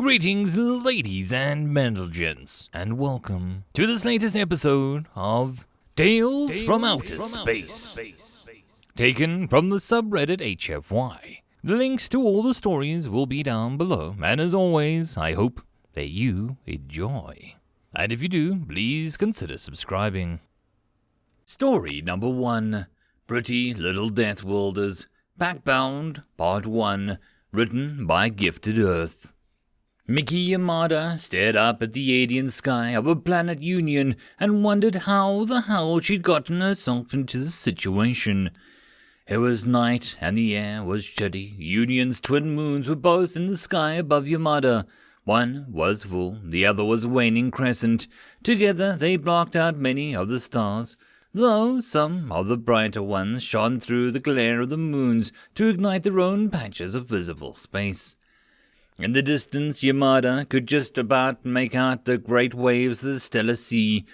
Greetings, ladies and gents, and welcome to this latest episode of Tales from Outer Space, taken from the subreddit HFY. The links to all the stories will be down below, and as always, I hope that you enjoy. And if you do, please consider subscribing. Story number 1, Pretty Little Deathworlders, Packbond, Part 1, written by Gifted Earth. Mickey Yamada stared up at the alien sky of a planet Union and wondered how the hell she'd gotten herself into this situation. It was night and the air was chilly. Union's twin moons were both in the sky above Yamada. One was full, the other was a waning crescent. Together they blocked out many of the stars, though some of the brighter ones shone through the glare of the moons to ignite their own patches of visible space. In the distance, Yamada could just about make out the great waves of the stellar sea.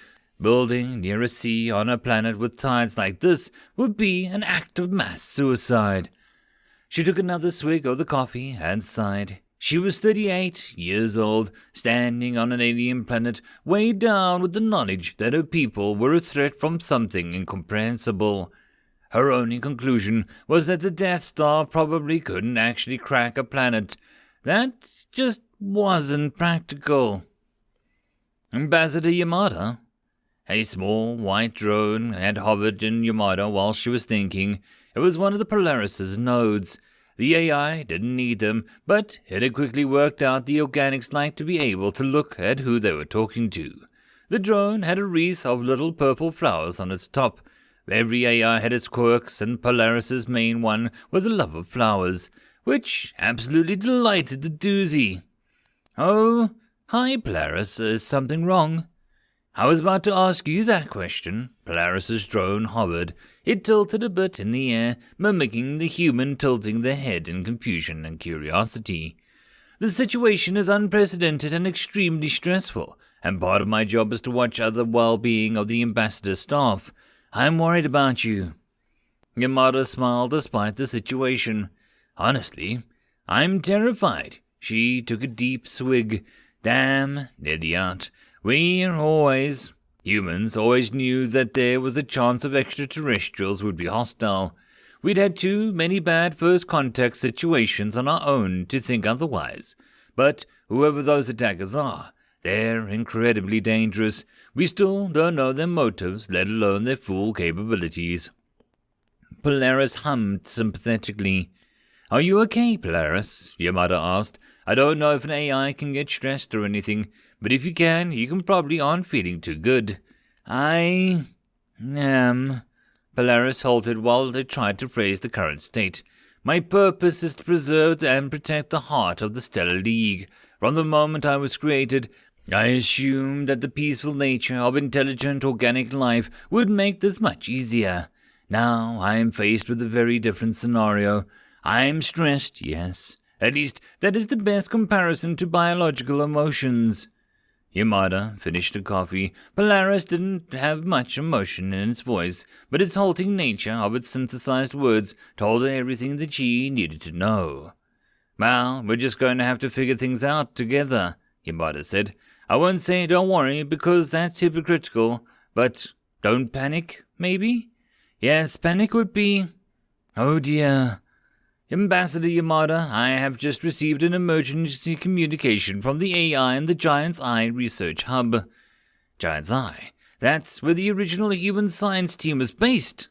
Building near a sea on a planet with tides like this would be an act of mass suicide. She took another swig of the coffee and sighed. She was 38 years old, standing on an alien planet, weighed down with the knowledge that her people were a threat from something incomprehensible. Her only conclusion was that the Death Star probably couldn't actually crack a planet. That just wasn't practical. Ambassador Yamada? A small white drone had hovered in Yamada while she was thinking. It was one of the Polaris' nodes. The AI didn't need them, but it had quickly worked out the organics like to be able to look at who they were talking to. The drone had a wreath of little purple flowers on its top. Every AI had its quirks, and Polaris' main one was a love of flowers, which absolutely delighted the doozy. "Oh, hi, Polaris, is something wrong?" "I was about to ask you that question." Polaris' drone hovered. It tilted a bit in the air, mimicking the human tilting their head in confusion and curiosity. "The situation is unprecedented and extremely stressful, and part of my job is to watch the well-being of the ambassador's staff. I'm worried about you." Yamada smiled despite the situation. "Honestly, I'm terrified." She took a deep swig. "Damn, idiot. Humans always knew that there was a chance of extraterrestrials would be hostile. We'd had too many bad first contact situations on our own to think otherwise. But whoever those attackers are, they're incredibly dangerous. We still don't know their motives, let alone their full capabilities." Polaris hummed sympathetically. "Are you okay, Polaris?" Yamada asked. "I don't know if an AI can get stressed or anything, but if you can probably aren't feeling too good." "I am." Polaris halted while they tried to phrase the current state. "My purpose is to preserve and protect the heart of the Stellar League. From the moment I was created, I assumed that the peaceful nature of intelligent organic life would make this much easier. Now I am faced with a very different scenario. I'm stressed, yes. At least that is the best comparison to biological emotions." Yamada finished the coffee. Polaris didn't have much emotion in its voice, but its halting nature of its synthesized words told her everything that she needed to know. "Well, we're just going to have to figure things out together," Yamada said. "I won't say don't worry, because that's hypocritical, but don't panic, maybe? Yes, panic would be... Oh dear. Ambassador Yamada, I have just received an emergency communication from the AI in the Giant's Eye Research Hub." Giant's Eye? That's where the original human science team was based.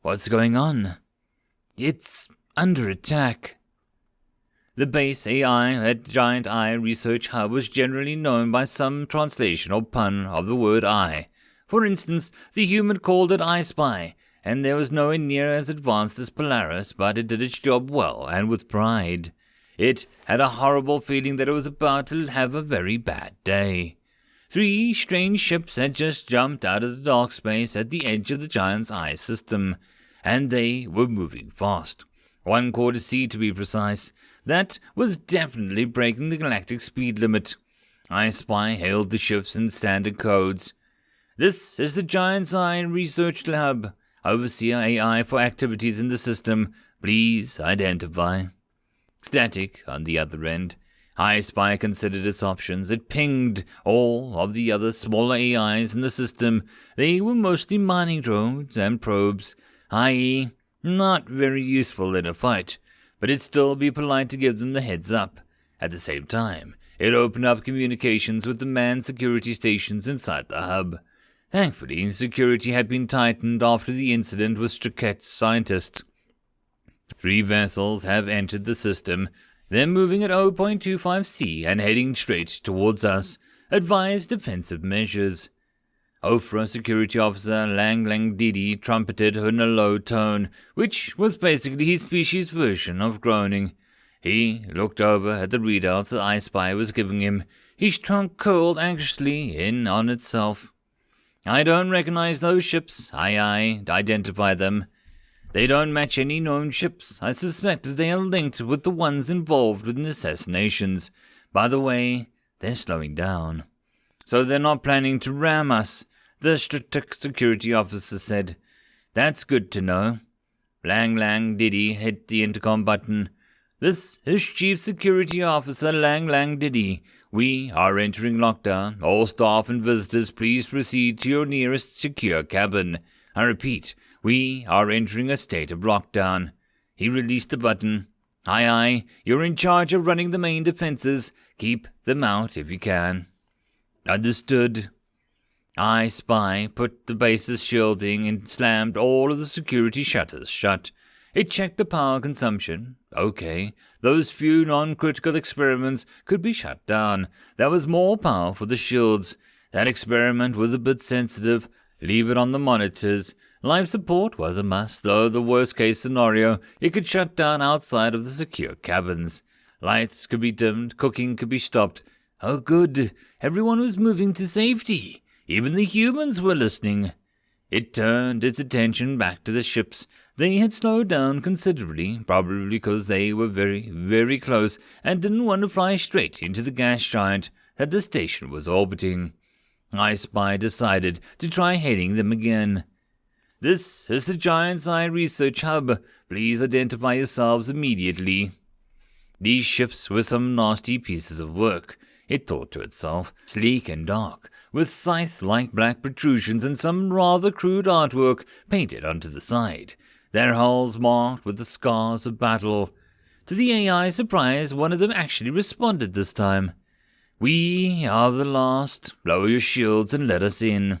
What's going on? "It's under attack." The base AI at Giant Eye Research Hub was generally known by some translation or pun of the word eye. For instance, the human called it I Spy, and there was nowhere near as advanced as Polaris, but it did its job well and with pride. It had a horrible feeling that it was about to have a very bad day. 3 strange ships had just jumped out of the dark space at the edge of the Giant's Eye system, and they were moving fast. 1 quarter C to be precise. That was definitely breaking the galactic speed limit. I Spy hailed the ships in standard codes. "This is the Giant's Eye Research Lab. Overseer AI for activities in the system. Please identify." Static on the other end. I-Spy considered its options. It pinged all of the other smaller AIs in the system. They were mostly mining drones and probes, i.e., not very useful in a fight, but it'd still be polite to give them the heads up. At the same time, it opened up communications with the manned security stations inside the hub. Thankfully, security had been tightened after the incident with Striquet's scientist. 3 vessels have entered the system. They're moving at 0.25 C and heading straight towards us. Advise defensive measures. Ofra security officer Lang Didi trumpeted in a low tone, which was basically his species' version of groaning. He looked over at the readouts the I-Spy was giving him. His trunk curled anxiously in on itself. I don't recognize those ships. I identify them. They don't match any known ships. I suspect that they are linked with the ones involved in the assassinations. By the way, they're slowing down. So they're not planning to ram us, the strict security officer said. That's good to know. Lang Didi hit the intercom button. This is Chief Security Officer Lang Didi. We are entering lockdown. All staff and visitors, please proceed to your nearest secure cabin. I repeat, we are entering a state of lockdown. He released the button. Aye, you're in charge of running the main defenses. Keep them out if you can. Understood. I-Spy put the base's shielding and slammed all of the security shutters shut. It checked the power consumption. Okay, those few non-critical experiments could be shut down. That was more power for the shields. That experiment was a bit sensitive. Leave it on the monitors. Life support was a must, though the worst-case scenario, it could shut down outside of the secure cabins. Lights could be dimmed, cooking could be stopped. Oh good, everyone was moving to safety. Even the humans were listening. It turned its attention back to the ships. They had slowed down considerably, probably because they were very, very close and didn't want to fly straight into the gas giant that the station was orbiting. I-Spy decided to try hitting them again. This is the Giant's Eye Research Hub. Please identify yourselves immediately. These ships were some nasty pieces of work, it thought to itself, sleek and dark, with scythe-like black protrusions and some rather crude artwork painted onto the side, their hulls marked with the scars of battle. To the AI's surprise, one of them actually responded this time. We are the last. Lower your shields and let us in.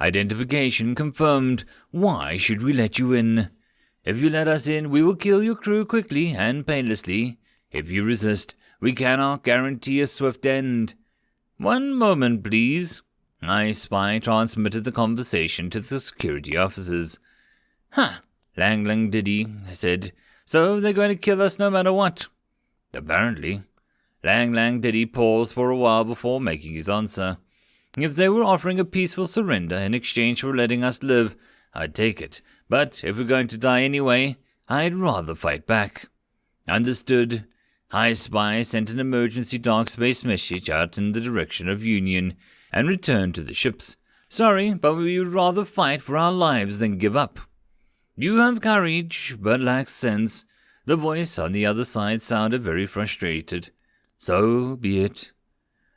Identification confirmed. Why should we let you in? If you let us in, we will kill your crew quickly and painlessly. If you resist, we cannot guarantee a swift end. One moment, please. I-Spy transmitted the conversation to the security officers. Lang Didi said. So they're going to kill us no matter what? Apparently. Lang Didi paused for a while before making his answer. If they were offering a peaceful surrender in exchange for letting us live, I'd take it. But if we're going to die anyway, I'd rather fight back. Understood. I-Spy sent an emergency dark space message out in the direction of Union and returned to the ships. Sorry, but we would rather fight for our lives than give up. You have courage, but lack sense. The voice on the other side sounded very frustrated. So be it.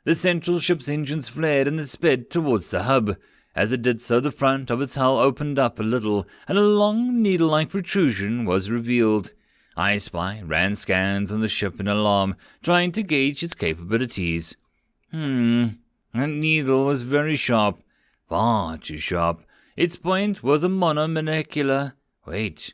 The central ship's engines flared and it sped towards the hub. As it did so, the front of its hull opened up a little, and a long needle-like protrusion was revealed. I-Spy ran scans on the ship in alarm, trying to gauge its capabilities. That needle was very sharp. Far too sharp. Its point was a monomolecular... Wait.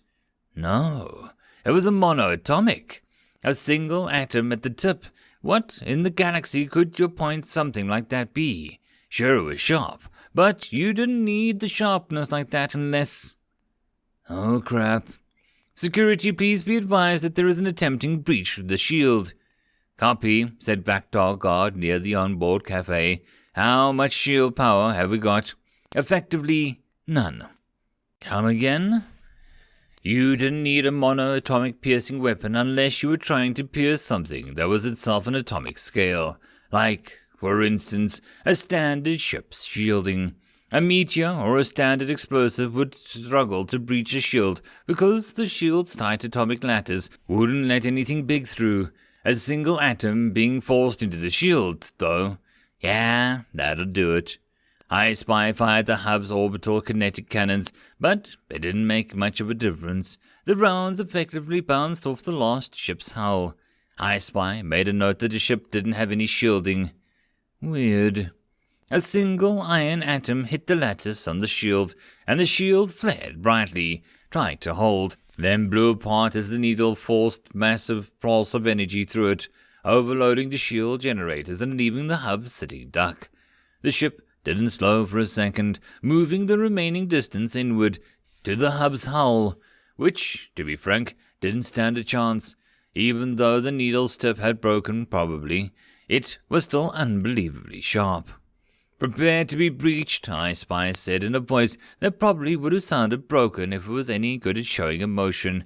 No. It was a monoatomic. A single atom at the tip. What in the galaxy could your point something like that be? Sure, it was sharp, but you didn't need the sharpness like that unless... Oh, crap. Security, please be advised that there is an attempting breach of the shield. Copy, said Backdog Guard near the onboard cafe. How much shield power have we got? Effectively, none. Come again? You didn't need a monoatomic piercing weapon unless you were trying to pierce something that was itself an atomic scale, like, for instance, a standard ship's shielding. A meteor or a standard explosive would struggle to breach a shield because the shield's tight atomic lattice wouldn't let anything big through. A single atom being forced into the shield, though. Yeah, that'll do it. HFY fired the hub's orbital kinetic cannons, but it didn't make much of a difference. The rounds effectively bounced off the lost ship's hull. HFY made a note that the ship didn't have any shielding. Weird. A single iron atom hit the lattice on the shield, and the shield flared brightly, trying to hold, then blew apart as the needle forced massive pulse of energy through it, overloading the shield generators and leaving the hub sitting duck. The ship didn't slow for a second, moving the remaining distance inward to the hub's hull, which, to be frank, didn't stand a chance. Even though the needle's tip had broken, probably, it was still unbelievably sharp. Prepare to be breached, HFY said in a voice that probably would have sounded broken if it was any good at showing emotion.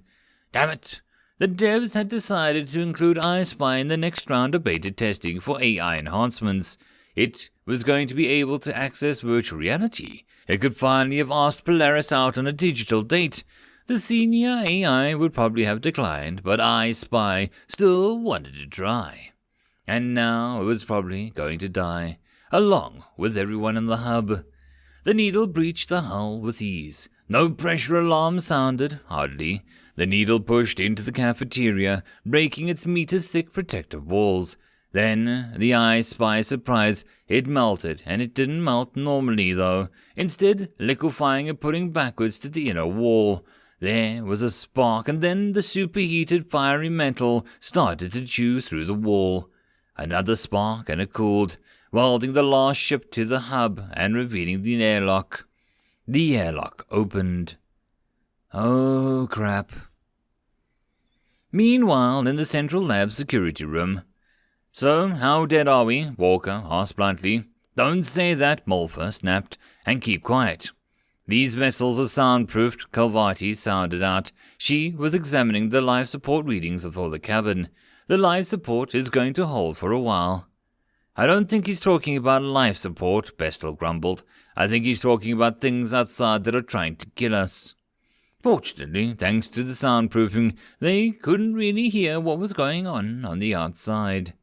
Damn it! The devs had decided to include HFY in the next round of beta testing for AI enhancements. It was going to be able to access virtual reality. It could finally have asked Polaris out on a digital date. The senior AI would probably have declined, but HFY still wanted to try. And now it was probably going to die, along with everyone in the hub. The needle breached the hull with ease. No pressure alarm sounded, hardly. The needle pushed into the cafeteria, breaking its meter-thick protective walls. Then, the HFY surprised, it melted, and it didn't melt normally though, instead liquefying and putting backwards to the inner wall. There was a spark, and then the superheated fiery metal started to chew through the wall. Another spark, and it cooled, welding the last ship to the hub and revealing the airlock. The airlock opened. Oh, crap. Meanwhile, in the central lab security room. So, how dead are we? Walker asked bluntly. Don't say that, Mulfer snapped, and keep quiet. These vessels are soundproofed, Calvati sounded out. She was examining the life support readings for the cabin. The life support is going to hold for a while. I don't think he's talking about life support, Bestel grumbled. I think he's talking about things outside that are trying to kill us. Fortunately, thanks to the soundproofing, they couldn't really hear what was going on the outside.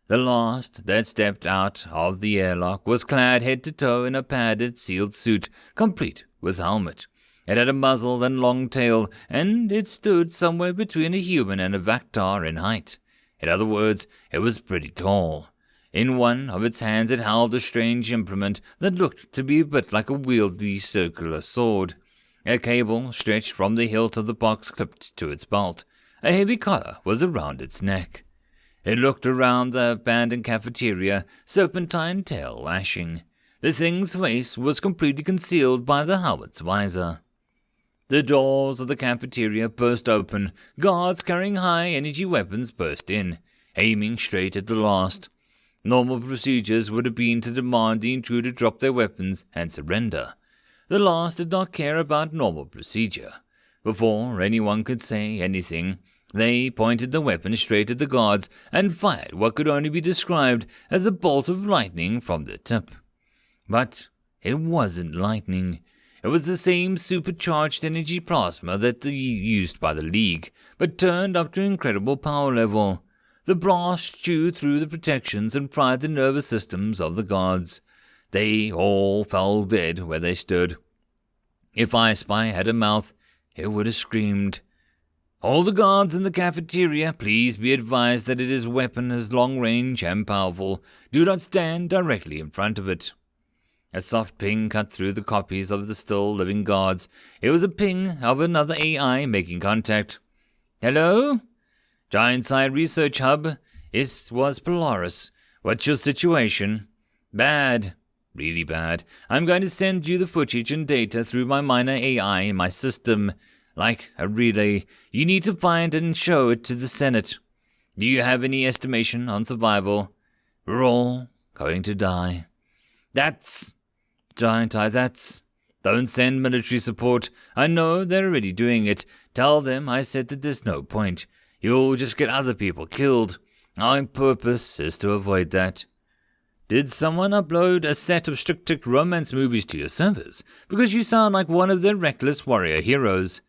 The last that stepped out of the airlock was clad head to toe in a padded, sealed suit, complete with helmet. It had a muzzle and long tail, and it stood somewhere between a human and a Vactar in height. In other words, it was pretty tall. In one of its hands it held a strange implement that looked to be a bit like a wieldy circular sword. A cable stretched from the hilt of the box clipped to its belt. A heavy collar was around its neck. It looked around the abandoned cafeteria, serpentine tail lashing. The thing's face was completely concealed by the helmet's visor. The doors of the cafeteria burst open. Guards carrying high-energy weapons burst in, aiming straight at the last. Normal procedures would have been to demand the intruder drop their weapons and surrender. The last did not care about normal procedure. Before anyone could say anything, they pointed the weapon straight at the guards and fired what could only be described as a bolt of lightning from the tip. But it wasn't lightning. It was the same supercharged energy plasma that used by the League, but turned up to incredible power level. The blast chewed through the protections and fried the nervous systems of the guards. They all fell dead where they stood. If HFY had a mouth, it would have screamed. All the guards in the cafeteria, please be advised that its weapon is long range and powerful. Do not stand directly in front of it. A soft ping cut through the copies of the still living guards. It was a ping of another AI making contact. Hello? Giant-Side Research Hub. This was Polaris. What's your situation? Bad. Really bad. I'm going to send you the footage and data through my minor AI in my system. Like a relay. You need to find and show it to the Senate. Do you have any estimation on survival? We're all going to die. That's... Giant-Eye, that's... Don't send military support. I know they're already doing it. Tell them I said that there's no point. You'll just get other people killed. Our purpose is to avoid that. Did someone upload a set of strict romance movies to your servers? Because you sound like one of their reckless warrior heroes.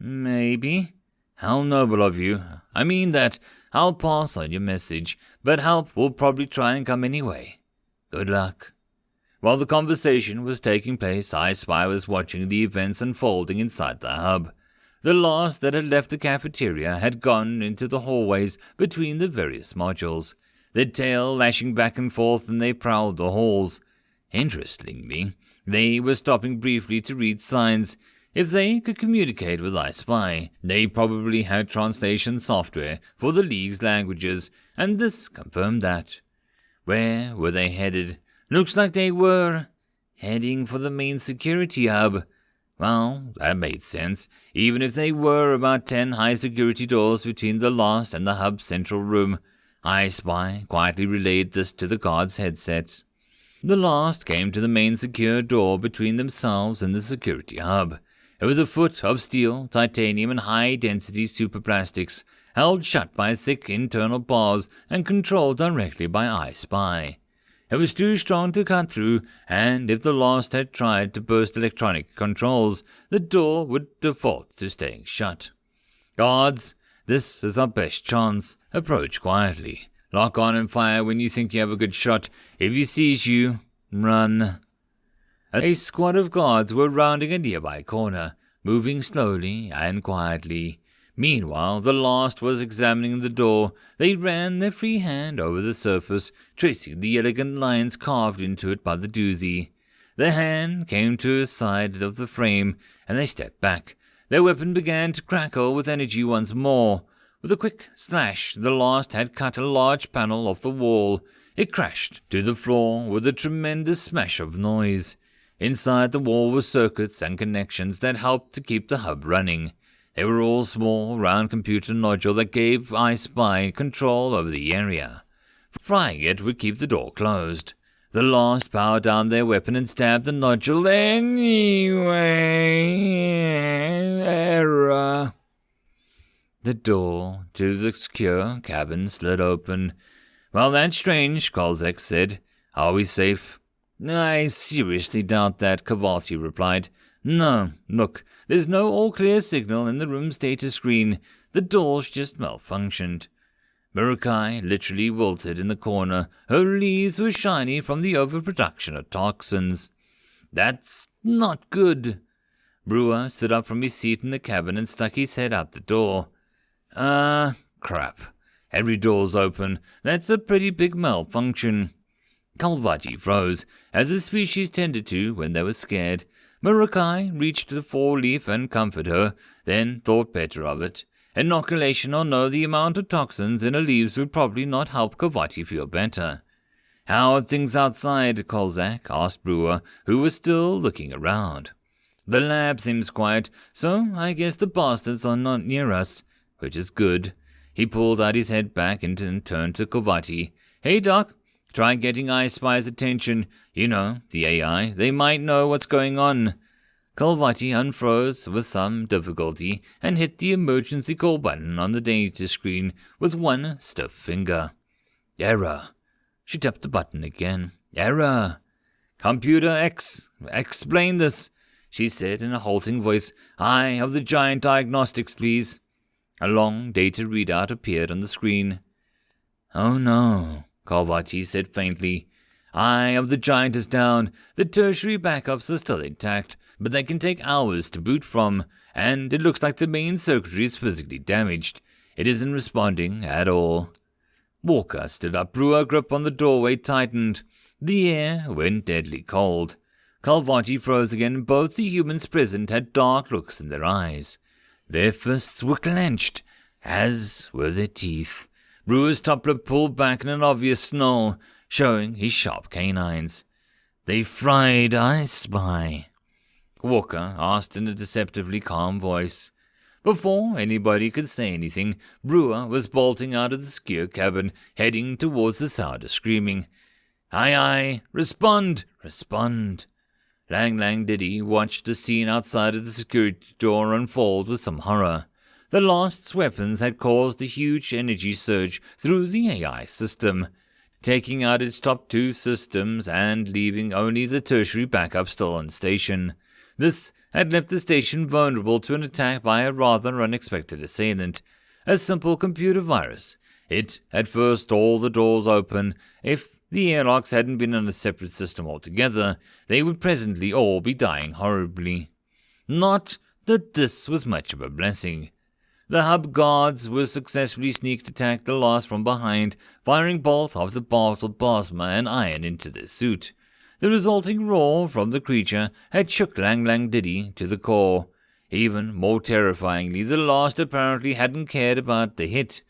Maybe. How noble of you. I mean that I'll pass on your message, but help will probably try and come anyway. Good luck." While the conversation was taking place, Sci-Fi was watching the events unfolding inside the hub. The last that had left the cafeteria had gone into the hallways between the various modules, their tail lashing back and forth and they prowled the halls. Interestingly, they were stopping briefly to read signs. If they could communicate with Sci-Fi, they probably had translation software for the League's languages, and this confirmed that. Where were they headed? Looks like they were heading for the main security hub. Well, that made sense, even if they were about 10 high security doors between the last and the hub's central room. Sci-Fi quietly relayed this to the guard's headsets. The last came to the main secure door between themselves and the security hub. It was a foot of steel, titanium, and high-density superplastics, held shut by thick internal bars and controlled directly by Sci-Fi. It was too strong to cut through, and if the last had tried to burst electronic controls, the door would default to staying shut. "Guards, this is our best chance. Approach quietly. Lock on and fire when you think you have a good shot. If he sees you, run." A squad of guards were rounding a nearby corner, moving slowly and quietly. Meanwhile, the last was examining the door. They ran their free hand over the surface, tracing the elegant lines carved into it by the doozy. The hand came to the side of the frame, and they stepped back. Their weapon began to crackle with energy once more. With a quick slash, the last had cut a large panel off the wall. It crashed to the floor with a tremendous smash of noise. Inside the wall were circuits and connections that helped to keep the hub running. They were all small, round computer nodule that gave Sci-Fi control over the area. Frying it would keep the door closed. The last powered down their weapon and stabbed the nodule anyway. Error. The door to the secure cabin slid open. "Well, that's strange," Kolzek said. "Are we safe?" "I seriously doubt that," Kavati replied. "No, look, there's no all-clear signal in the room's data screen. The door's just malfunctioned." Murukai literally wilted in the corner. Her leaves were shiny from the overproduction of toxins. "That's not good." Brewer stood up from his seat in the cabin and stuck his head out the door. Crap. Every door's open. That's a pretty big malfunction." Kalvati froze, as the species tended to when they were scared. Murukai reached the four-leaf and comforted her, then thought better of it. Inoculation or no, the amount of toxins in her leaves would probably not help Kavati feel better. "How are things outside?" Kolzak asked Brewer, who was still looking around. "The lab seems quiet, so I guess the bastards are not near us, which is good." He pulled out his head back and turned to Kavati. "Hey, Doc. Try getting Sci-Fi's attention. You know, the AI. They might know what's going on." Kalvati unfroze with some difficulty and hit the emergency call button on the data screen with one stiff finger. "Error." She tapped the button again. "Error." "Computer X, explain this," she said in a halting voice. "Eye of the Giant Diagnostics, please." A long data readout appeared on the screen. "Oh no," Kalvati said faintly. "Eye of the Giant is down. The tertiary backups are still intact, but they can take hours to boot from, and it looks like the main circuitry is physically damaged. It isn't responding at all." Walker stood up. Brewer grip on the doorway tightened. The air went deadly cold. Kalvati froze again. Both the humans present had dark looks in their eyes. Their fists were clenched, as were their teeth. Brewer's top lip pulled back in an obvious snarl, showing his sharp canines. "They fried Sci-Fi?" Walker asked in a deceptively calm voice. Before anybody could say anything, Brewer was bolting out of the secure cabin, heading towards the Souder, screaming, "Aye, aye, respond, respond." Lang Lang Diddy watched the scene outside of the security door unfold with some horror. The last's weapons had caused a huge energy surge through the AI system, taking out its top two systems and leaving only the tertiary backup still on station. This had left the station vulnerable to an attack by a rather unexpected assailant, a simple computer virus. It had forced all the doors open. If the airlocks hadn't been on a separate system altogether, they would presently all be dying horribly. Not that this was much of a blessing. The hub guards were successfully sneak attacked the last from behind, firing bolt after bolt of plasma and iron into their suit. The resulting roar from the creature had shook Lang Lang Diddy to the core. Even more terrifyingly, the last apparently hadn't cared about the hit.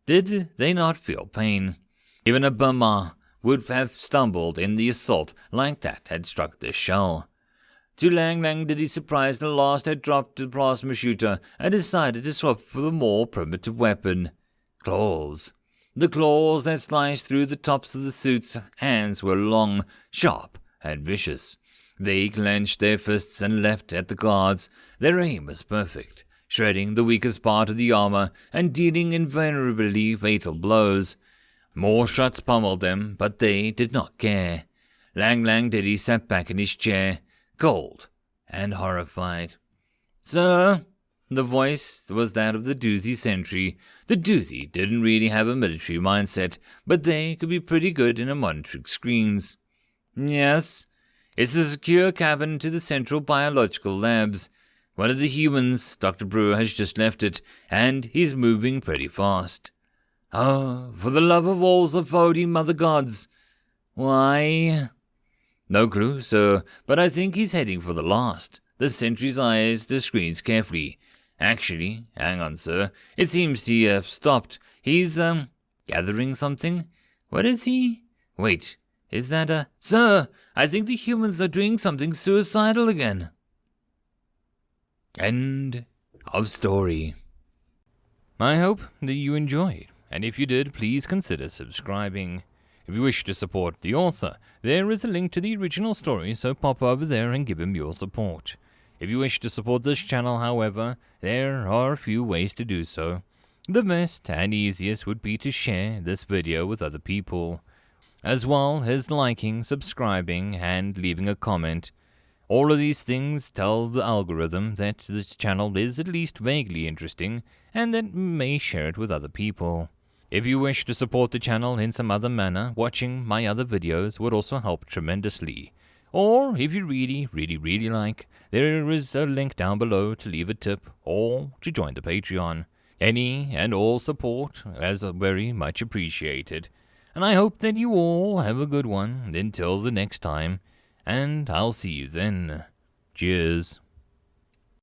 Did they not feel pain? Even a Burma would have stumbled in the assault like that had struck their shell. To Lang Lang Diddy's surprise, the last had dropped the plasma shooter and decided to swap for the more primitive weapon. Claws. The claws that sliced through the tops of the suit's hands were long, sharp, and vicious. They clenched their fists and leapt at the guards. Their aim was perfect, shredding the weakest part of the armor and dealing invariably fatal blows. More shots pummeled them, but they did not care. Lang Lang Diddy sat back in his chair, cold and horrified. "Sir?" The voice was that of the Doozy sentry. The Doozy didn't really have a military mindset, but they could be pretty good in monitoring screens. "Yes? It's a secure cabin to the Central Biological Labs. One of the humans, Dr. Brewer, has just left it, and he's moving pretty fast." "Oh, for the love of all the 40 mother gods. Why?" "No clue, sir, but I think he's heading for the last." The sentry's eyes the screens carefully. "Actually, hang on, sir. It seems he stopped. He's, gathering something. What is he? Wait, is that a... Sir, I think the humans are doing something suicidal again." End of story. I hope that you enjoyed, and if you did, please consider subscribing. If you wish to support the author, there is a link to the original story, so pop over there and give him your support. If you wish to support this channel, however, there are a few ways to do so. The best and easiest would be to share this video with other people, as well as liking, subscribing, and leaving a comment. All of these things tell the algorithm that this channel is at least vaguely interesting, and that may share it with other people. If you wish to support the channel in some other manner, watching my other videos would also help tremendously. Or, if you really like, there is a link down below to leave a tip or to join the Patreon. Any and all support is very much appreciated. And I hope that you all have a good one until the next time, and I'll see you then. Cheers.